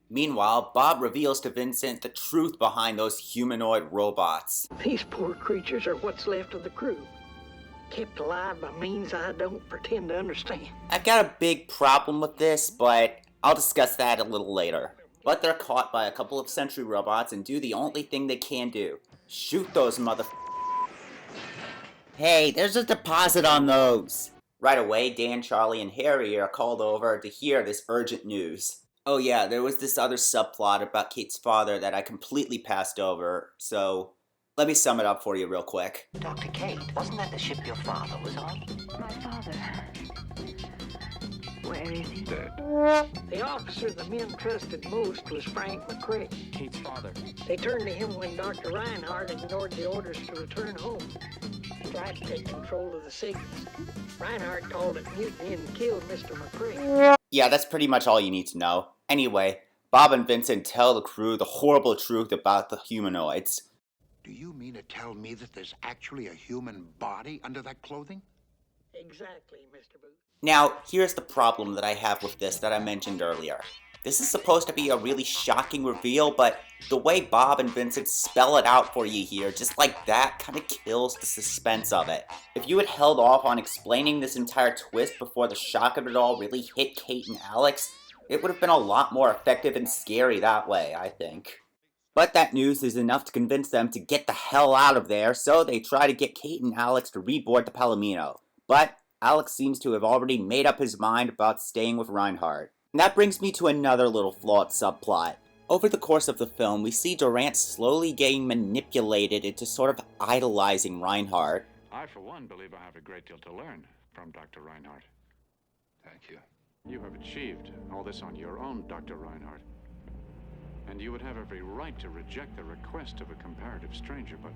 Meanwhile, Bob reveals to Vincent the truth behind those humanoid robots. These poor creatures are what's left of the crew, kept alive by means I don't pretend to understand. I've got a big problem with this, but I'll discuss that a little later. But they're caught by a couple of sentry robots and do the only thing they can do. Shoot those Hey, there's a deposit on those! Right away, Dan, Charlie, and Harry are called over to hear this urgent news. Oh yeah, there was this other subplot about Kate's father that I completely passed over, so let me sum it up for you real quick. Dr. Kate, wasn't that the ship your father was on? My father. Where is he? Dead. The officer the men trusted most was Frank McCrae. Kate's father. They turned to him when Dr. Reinhardt ignored the orders to return home. He tried to take control of the signals. Reinhardt called it mutiny and killed Mr. McCrae. Yeah, that's pretty much all you need to know. Anyway, Bob and Vincent tell the crew the horrible truth about the humanoids. Do you mean to tell me that there's actually a human body under that clothing? Exactly, Mr. Booth. Now, here's the problem that I have with this that I mentioned earlier. This is supposed to be a really shocking reveal, but the way Bob and Vincent spell it out for you here, just like that, kind of kills the suspense of it. If you had held off on explaining this entire twist before the shock of it all really hit Kate and Alex, it would have been a lot more effective and scary that way, I think. But that news is enough to convince them to get the hell out of there, so they try to get Kate and Alex to reboard the Palomino. But Alex seems to have already made up his mind about staying with Reinhardt. And that brings me to another little flawed subplot. Over the course of the film, we see Durant slowly getting manipulated into sort of idolizing Reinhardt. I, for one, believe I have a great deal to learn from Dr. Reinhardt. Thank you. You have achieved all this on your own, Dr. Reinhardt. And you would have every right to reject the request of a comparative stranger, but...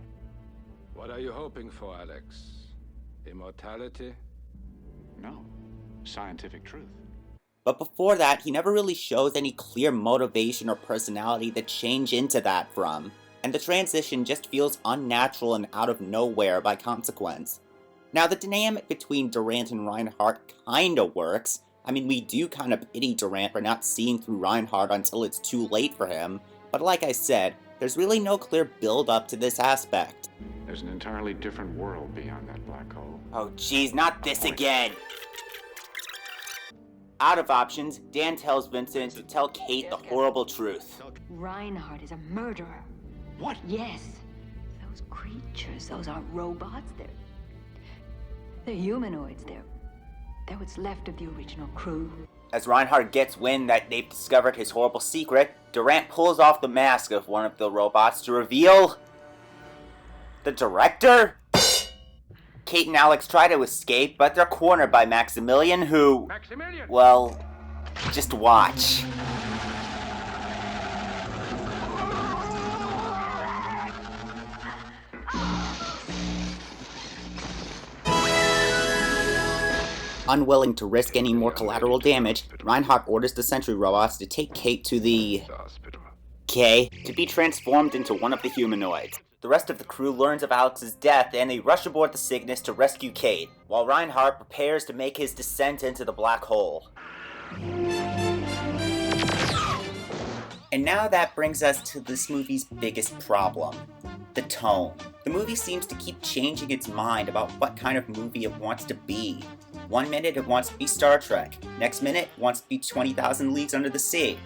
What are you hoping for, Alex? Immortality? No. Scientific truth. But before that, he never really shows any clear motivation or personality to change into that from. And the transition just feels unnatural and out of nowhere by consequence. Now, the dynamic between Durant and Reinhardt kinda works. I mean, we do kind of pity Durant for not seeing through Reinhardt until it's too late for him. But like I said, there's really no clear build-up to this aspect. There's an entirely different world beyond that black hole. Oh geez, not this again! Out of options, Dan tells Vincent to tell Kate the horrible truth. Reinhardt is a murderer. What? Yes. Those creatures, those aren't robots. They're humanoids. They're what's left of the original crew. As Reinhardt gets wind that they've discovered his horrible secret, Durant pulls off the mask of one of the robots to reveal... the director? Kate and Alex try to escape, but they're cornered by Maximilian, who... Maximilian! Well, just watch. Unwilling to risk any more collateral damage, Reinhardt orders the sentry robots to take Kate to the... hospital. to be transformed into one of the humanoids. The rest of the crew learns of Alex's death and they rush aboard the Cygnus to rescue Kate, while Reinhardt prepares to make his descent into the black hole. And now that brings us to this movie's biggest problem. The tone. The movie seems to keep changing its mind about what kind of movie it wants to be. One minute it wants to be Star Trek, next minute it wants to be 20,000 Leagues Under the Sea.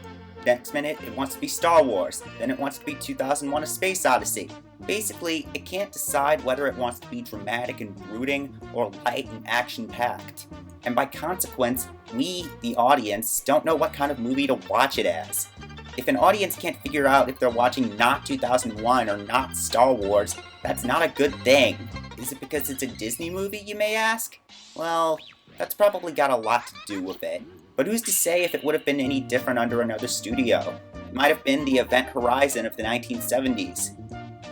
Next minute, it wants to be Star Wars, then it wants to be 2001: A Space Odyssey. Basically, it can't decide whether it wants to be dramatic and brooding or light and action-packed. And by consequence, we, the audience, don't know what kind of movie to watch it as. If an audience can't figure out if they're watching not 2001 or not Star Wars, that's not a good thing. Is it because it's a Disney movie, you may ask? Well, that's probably got a lot to do with it. But who's to say if it would have been any different under another studio? It might have been the Event Horizon of the 1970s.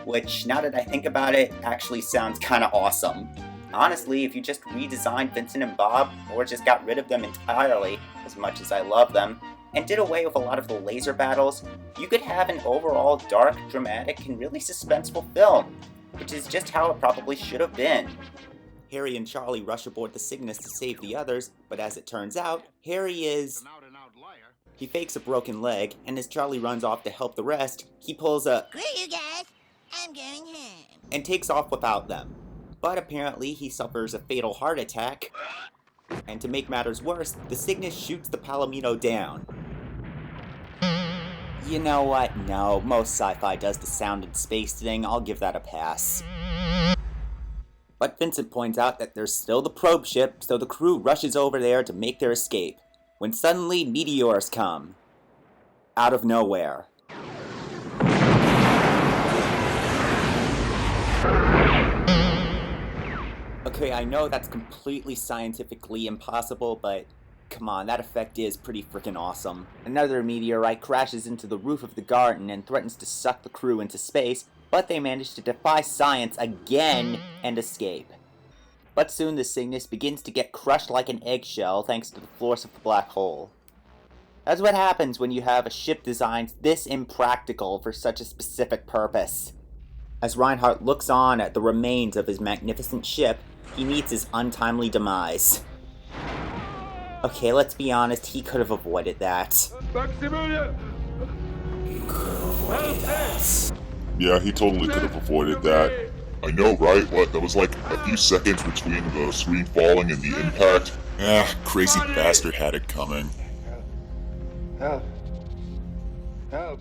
Which, now that I think about it, actually sounds kinda awesome. Honestly, if you just redesigned Vincent and Bob, or just got rid of them entirely, as much as I love them, and did away with a lot of the laser battles, you could have an overall dark, dramatic, and really suspenseful film, which is just how it probably should have been. Harry and Charlie rush aboard the Cygnus to save the others, but as it turns out, Harry is... An out-and-out liar. He fakes a broken leg, and as Charlie runs off to help the rest, he pulls a Screw you guys, I'm going home. and takes off without them. But apparently he suffers a fatal heart attack, and to make matters worse, the Cygnus shoots the Palomino down. You know what? No, most sci-fi does the sound in space thing, I'll give that a pass. But Vincent points out that there's still the probe ship, so the crew rushes over there to make their escape, when suddenly meteors come. Out of nowhere. Okay, I know that's completely scientifically impossible, but come on, that effect is pretty freaking awesome. Another meteorite crashes into the roof of the garden and threatens to suck the crew into space, but they manage to defy science again and escape. But soon the Cygnus begins to get crushed like an eggshell thanks to the force of the black hole. That's what happens when you have a ship designed this impractical for such a specific purpose. As Reinhardt looks on at the remains of his magnificent ship, he meets his untimely demise. Okay, let's be honest, he could have avoided that. Yeah, he totally could have avoided that. I know, right? What, that was like a few seconds between the screen falling and the impact? Crazy bastard had it coming. Help. Help.